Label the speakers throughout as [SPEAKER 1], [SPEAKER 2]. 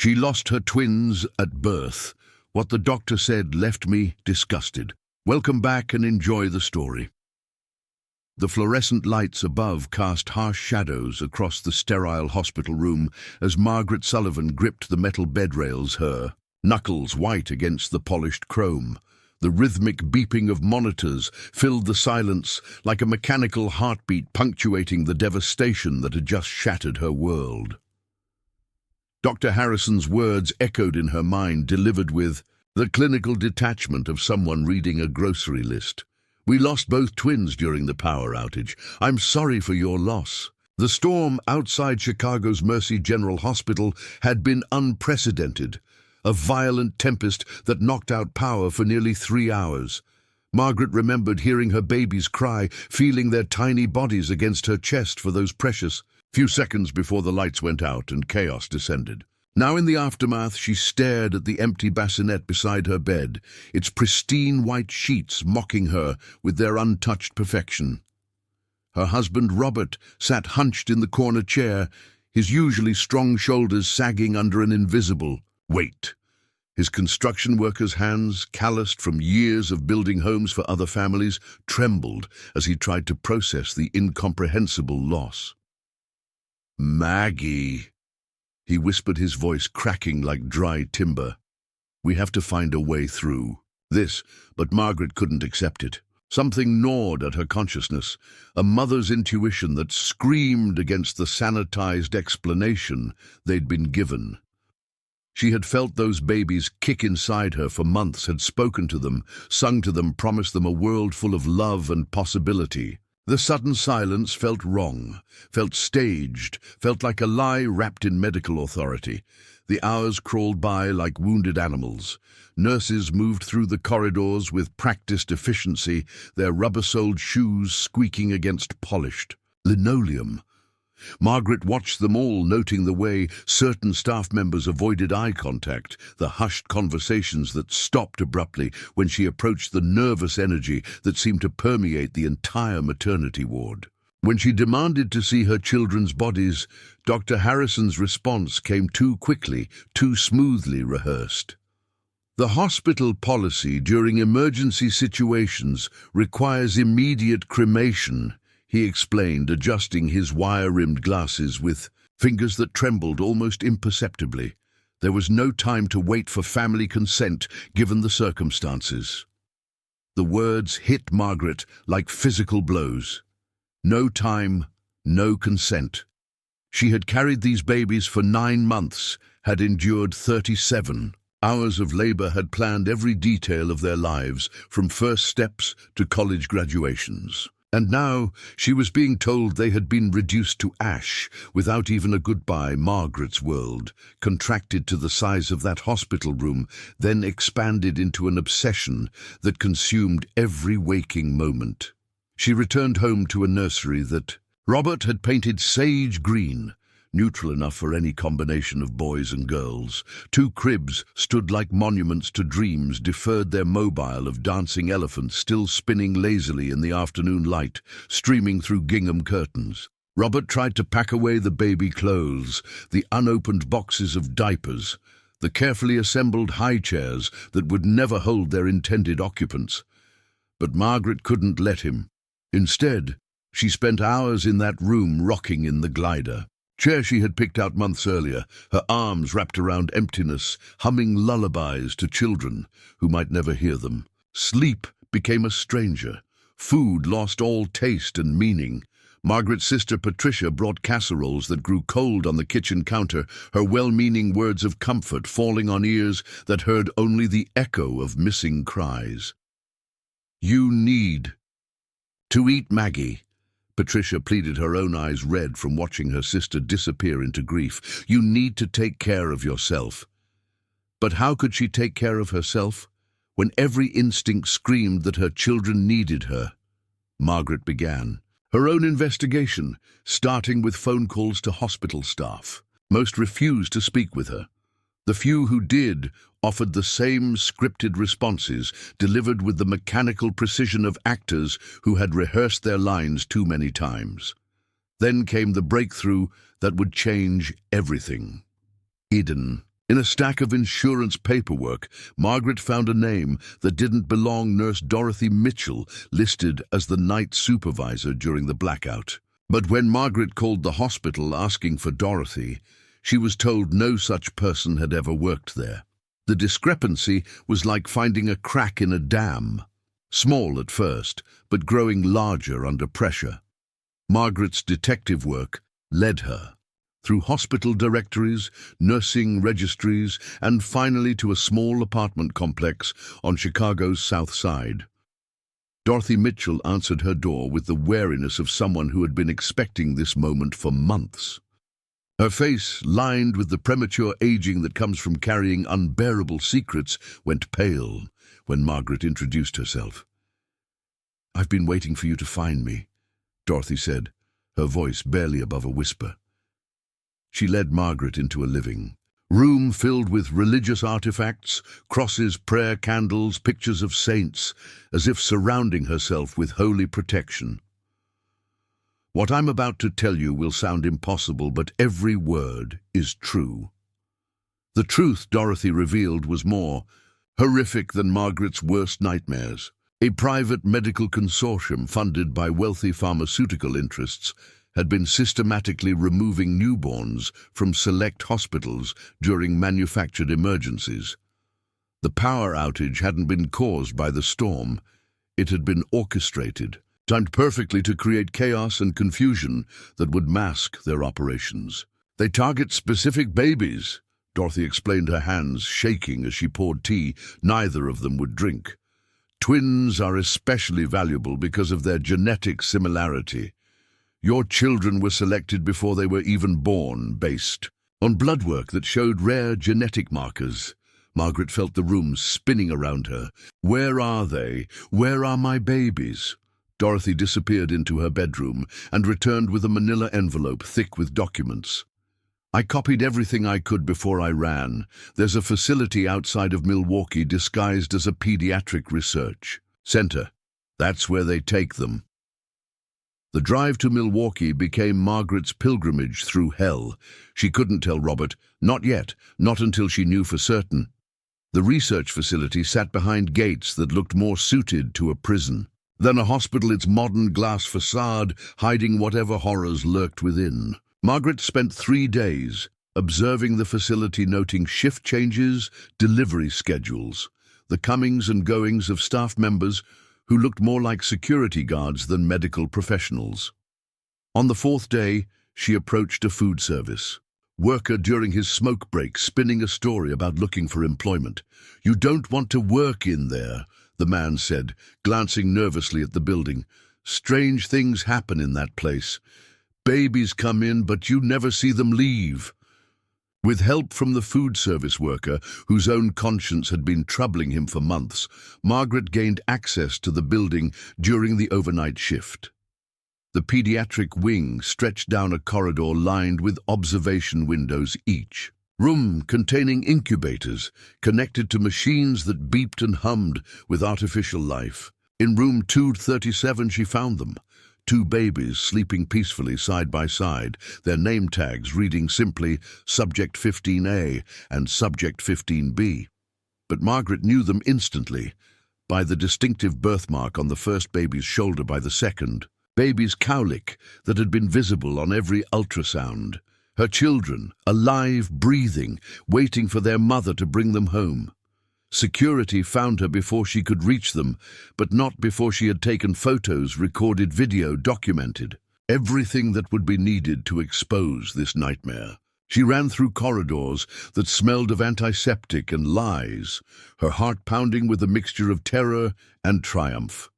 [SPEAKER 1] She lost her twins at birth. What the doctor said left me disgusted. Welcome back and enjoy the story. The fluorescent lights above cast harsh shadows across the sterile hospital room as Margaret Sullivan gripped the metal bed rails, her knuckles white against the polished chrome. The rhythmic beeping of monitors filled the silence like a mechanical heartbeat punctuating the devastation that had just shattered her world. Dr. Harrison's words echoed in her mind, delivered with the clinical detachment of someone reading a grocery list. "We lost both twins during the power outage. I'm sorry for your loss." The storm outside Chicago's Mercy General Hospital had been unprecedented, a violent tempest that knocked out power for nearly 3 hours. Margaret remembered hearing her babies cry, feeling their tiny bodies against her chest for those precious few seconds before the lights went out and chaos descended. Now in the aftermath, she stared at the empty bassinet beside her bed, its pristine white sheets mocking her with their untouched perfection. Her husband, Robert, sat hunched in the corner chair, his usually strong shoulders sagging under an invisible weight. His construction worker's hands, calloused from years of building homes for other families, trembled as he tried to process the incomprehensible loss. "Maggie," he whispered, his voice cracking like dry timber. "We have to find a way through this," but Margaret couldn't accept it. Something gnawed at her consciousness, a mother's intuition that screamed against the sanitized explanation they'd been given. She had felt those babies kick inside her for months, had spoken to them, sung to them, promised them a world full of love and possibility. The sudden silence felt wrong, felt staged, felt like a lie wrapped in medical authority. The hours crawled by like wounded animals. Nurses moved through the corridors with practiced efficiency, their rubber-soled shoes squeaking against polished linoleum. Margaret watched them all, noting the way certain staff members avoided eye contact, the hushed conversations that stopped abruptly when she approached the nervous energy that seemed to permeate the entire maternity ward. When she demanded to see her children's bodies, Dr. Harrison's response came too quickly, too smoothly rehearsed. "The hospital policy during emergency situations requires immediate cremation," he explained, adjusting his wire-rimmed glasses with fingers that trembled almost imperceptibly. There was no time to wait for family consent, given the circumstances. The words hit Margaret like physical blows. No time, no consent. She had carried these babies for 9 months, had endured 37 hours of labor, had planned every detail of their lives, from first steps to college graduations. And now she was being told they had been reduced to ash, without even a goodbye. Margaret's world, contracted to the size of that hospital room, then expanded into an obsession that consumed every waking moment. She returned home to a nursery that Robert had painted sage green, neutral enough for any combination of boys and girls. 2 cribs stood like monuments to dreams, deferred their mobile of dancing elephants still spinning lazily in the afternoon light, streaming through gingham curtains. Robert tried to pack away the baby clothes, the unopened boxes of diapers, the carefully assembled high chairs that would never hold their intended occupants. But Margaret couldn't let him. Instead, she spent hours in that room, rocking in the glider chair she had picked out months earlier, her arms wrapped around emptiness, humming lullabies to children who might never hear them. Sleep became a stranger. Food lost all taste and meaning. Margaret's sister Patricia brought casseroles that grew cold on the kitchen counter, her well-meaning words of comfort falling on ears that heard only the echo of missing cries. "You need to eat, Maggie," Patricia pleaded, her own eyes red from watching her sister disappear into grief. "You need to take care of yourself." But how could she take care of herself when every instinct screamed that her children needed her? Margaret began her own investigation, starting with phone calls to hospital staff. Most refused to speak with her. The few who did offered the same scripted responses, delivered with the mechanical precision of actors who had rehearsed their lines too many times. Then came the breakthrough that would change everything. Hidden In a stack of insurance paperwork, Margaret found a name that didn't belong: Nurse Dorothy Mitchell, listed as the night supervisor during the blackout. But when Margaret called the hospital asking for Dorothy, she was told no such person had ever worked there. The discrepancy was like finding a crack in a dam, small at first, but growing larger under pressure. Margaret's detective work led her through hospital directories, nursing registries, and finally to a small apartment complex on Chicago's South Side. Dorothy Mitchell answered her door with the wariness of someone who had been expecting this moment for months. Her face, lined with the premature aging that comes from carrying unbearable secrets, went pale when Margaret introduced herself. "I've been waiting for you to find me," Dorothy said, her voice barely above a whisper. She led Margaret into a living room filled with religious artifacts, crosses, prayer candles, pictures of saints, as if surrounding herself with holy protection. "What I'm about to tell you will sound impossible, but every word is true." The truth Dorothy revealed was more horrific than Margaret's worst nightmares. A private medical consortium funded by wealthy pharmaceutical interests had been systematically removing newborns from select hospitals during manufactured emergencies. The power outage hadn't been caused by the storm. It had been orchestrated, timed perfectly to create chaos and confusion that would mask their operations. "They target specific babies," Dorothy explained, her hands shaking as she poured tea neither of them would drink. "Twins are especially valuable because of their genetic similarity. Your children were selected before they were even born, based on blood work that showed rare genetic markers." Margaret felt the room spinning around her. "Where are they? Where are my babies?" Dorothy disappeared into her bedroom and returned with a manila envelope thick with documents. "I copied everything I could before I ran. There's a facility outside of Milwaukee disguised as a pediatric research center. That's where they take them." The drive to Milwaukee became Margaret's pilgrimage through hell. She couldn't tell Robert, not yet, not until she knew for certain. The research facility sat behind gates that looked more suited to a prison than a hospital, its modern glass facade hiding whatever horrors lurked within. Margaret spent 3 days observing the facility, noting shift changes, delivery schedules, the comings and goings of staff members who looked more like security guards than medical professionals. On the 4th day, she approached a food service worker during his smoke break, spinning a story about looking for employment. "You don't want to work in there," the man said, glancing nervously at the building. "Strange things happen in that place. Babies come in, but you never see them leave." With help from the food service worker, whose own conscience had been troubling him for months, Margaret gained access to the building during the overnight shift. The pediatric wing stretched down a corridor lined with observation windows, each room containing incubators connected to machines that beeped and hummed with artificial life. In room 237 she found them. 2 babies sleeping peacefully side by side, their name tags reading simply Subject 15A and Subject 15B. But Margaret knew them instantly, by the distinctive birthmark on the first baby's shoulder by the second, baby's cowlick that had been visible on every ultrasound. Her children, alive, breathing, waiting for their mother to bring them home. Security found her before she could reach them, but not before she had taken photos, recorded video, documented everything that would be needed to expose this nightmare. She ran through corridors that smelled of antiseptic and lies, her heart pounding with a mixture of terror and triumph.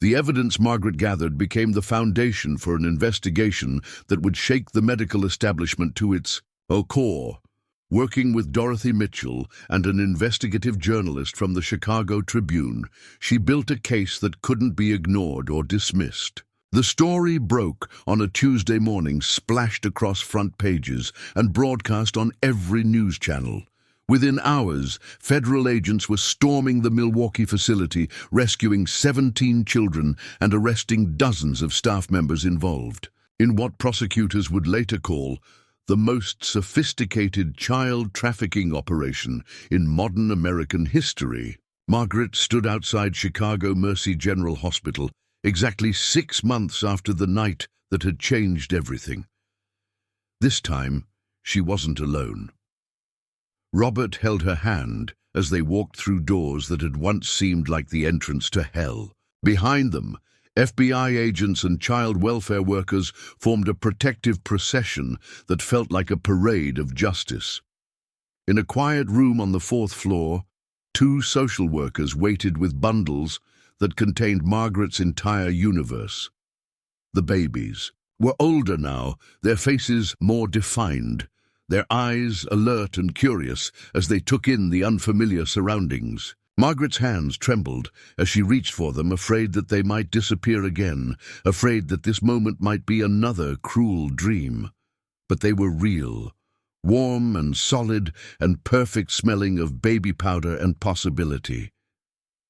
[SPEAKER 1] The evidence Margaret gathered became the foundation for an investigation that would shake the medical establishment to its core. Working with Dorothy Mitchell and an investigative journalist from the Chicago Tribune, she built a case that couldn't be ignored or dismissed. The story broke on a Tuesday morning, splashed across front pages, and broadcast on every news channel. Within hours, federal agents were storming the Milwaukee facility, rescuing 17 children and arresting dozens of staff members involved in what prosecutors would later call the most sophisticated child trafficking operation in modern American history. Margaret stood outside Chicago Mercy General Hospital exactly 6 months after the night that had changed everything. This time, she wasn't alone. Robert held her hand as they walked through doors that had once seemed like the entrance to hell. Behind them, FBI agents and child welfare workers formed a protective procession that felt like a parade of justice. In a quiet room on the 4th floor, 2 social workers waited with bundles that contained Margaret's entire universe. The babies were older now, their faces more defined, their eyes alert and curious as they took in the unfamiliar surroundings. Margaret's hands trembled as she reached for them, afraid that they might disappear again, afraid that this moment might be another cruel dream. But they were real, warm and solid and perfect, smelling of baby powder and possibility.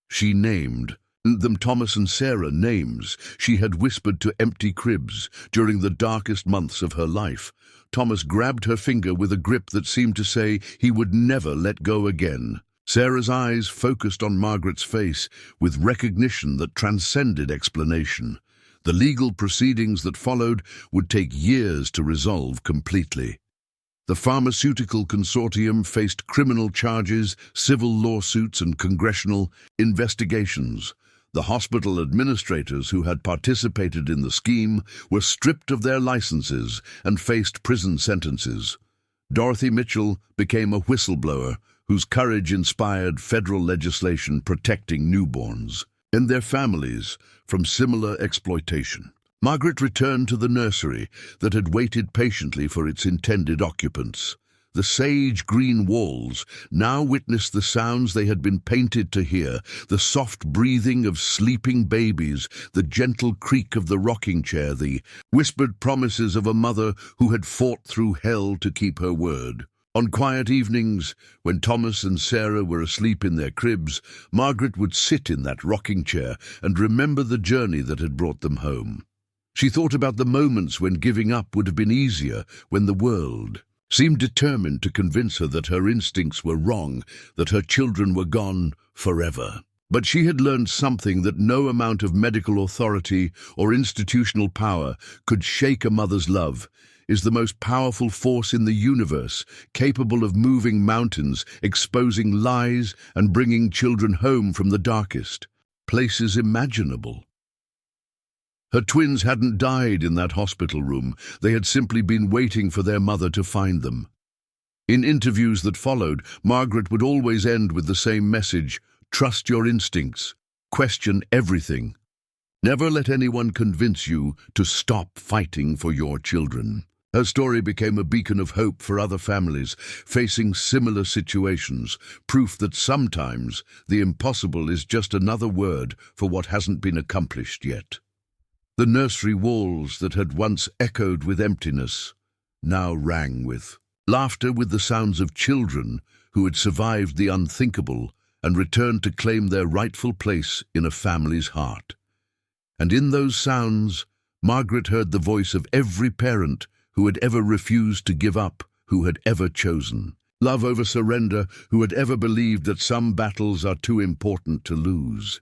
[SPEAKER 1] She named them Thomas and Sarah, names she had whispered to empty cribs during the darkest months of her life. Thomas grabbed her finger with a grip that seemed to say he would never let go again. Sarah's eyes focused on Margaret's face with recognition that transcended explanation. The legal proceedings that followed would take years to resolve completely. The pharmaceutical consortium faced criminal charges, civil lawsuits, and congressional investigations. The hospital administrators who had participated in the scheme were stripped of their licenses and faced prison sentences. Dorothy Mitchell became a whistleblower whose courage inspired federal legislation protecting newborns and their families from similar exploitation. Margaret returned to the nursery that had waited patiently for its intended occupants. The sage-green walls now witnessed the sounds they had been painted to hear, the soft breathing of sleeping babies, the gentle creak of the rocking chair, the whispered promises of a mother who had fought through hell to keep her word. On quiet evenings, when Thomas and Sarah were asleep in their cribs, Margaret would sit in that rocking chair and remember the journey that had brought them home. She thought about the moments when giving up would have been easier, when the world seemed determined to convince her that her instincts were wrong, that her children were gone forever. But she had learned something that no amount of medical authority or institutional power could shake. A mother's love is the most powerful force in the universe, capable of moving mountains, exposing lies, and bringing children home from the darkest places imaginable. Her twins hadn't died in that hospital room. They had simply been waiting for their mother to find them. In interviews that followed, Margaret would always end with the same message: trust your instincts, question everything. Never let anyone convince you to stop fighting for your children. Her story became a beacon of hope for other families facing similar situations, proof that sometimes the impossible is just another word for what hasn't been accomplished yet. The nursery walls that had once echoed with emptiness now rang with laughter, with the sounds of children who had survived the unthinkable and returned to claim their rightful place in a family's heart. And in those sounds, Margaret heard the voice of every parent who had ever refused to give up, who had ever chosen love over surrender, who had ever believed that some battles are too important to lose.